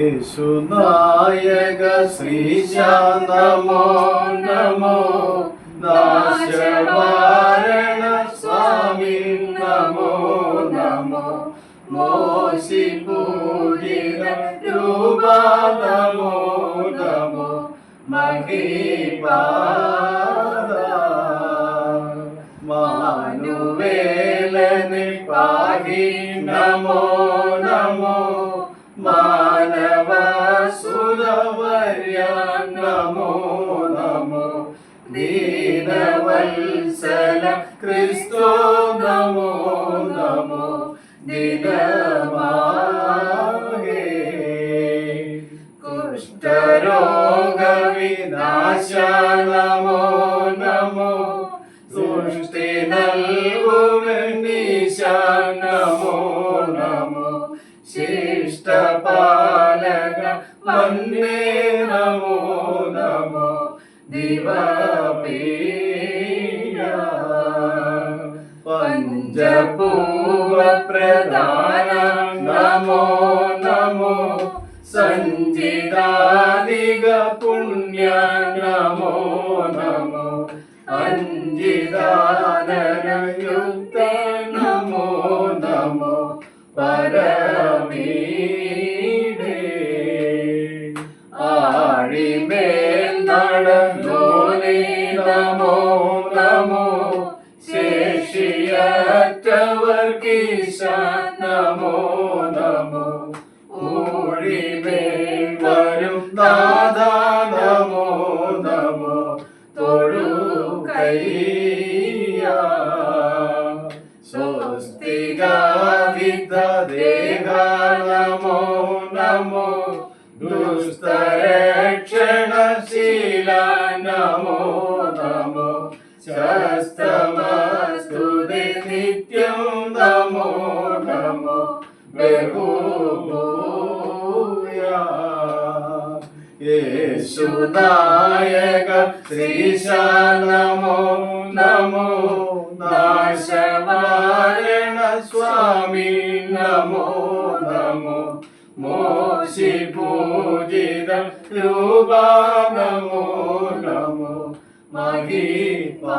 യേശുനായക ശ്രീശാന്ത നമോ നമോ, നാശവാരണ സ്വാമി നമോ നമോ, മോശി പൂജിത രൂപ നമോ നമോ, മഹിപാദ മാനുവേലനെ പാഹി നമോ നമോ, മാനവ സുരവര്യ നമോ നമോ, ദീനവത്സല ക്രിസ്തു നമോ നമോ, ദിനമാകെ കുഷ്ഠരോഗ വിനാശ നമോ നമോ, സൃഷ്ടി നൽകുമെന്നീശ നമോ നമോ, ശിഷ്ടപാലക വന്ദേ നമോ നമോ, ദിവപീയ പഞ്ചപൂവ പ്രധാന നമോ നമോ, സഞ്ചിതാധിക പുണ്യ നമോ നമോ, അഞ്ജിതാനനയുക്ത നമോ നമോ, പരമീടേ ആഴിമേൽ നടന്നോനേ നമോ നമോ, ശേഷിയറ്റവർക്കീശ നമോ നമോ, ഊഴിമേൽ വരും നാഥ നമോ നമോ, തൊഴുകയ്യ സ്വസ്തികാവിധ ദേഹ നമോ നമോ, ദുസ്തരക്ഷണശീല നമോ നമോ, ശസ്തമസ്തുതി നിത്യം നമോ നമോ, ബഹുഭൂയാ യേശുനായക ശ്രീശ നമോ നമോ, നാശവാരണ സ്വാമി നമോ നമോ, മോശി പൂജിത രൂപ നമോ നമോ, മഹിപാദ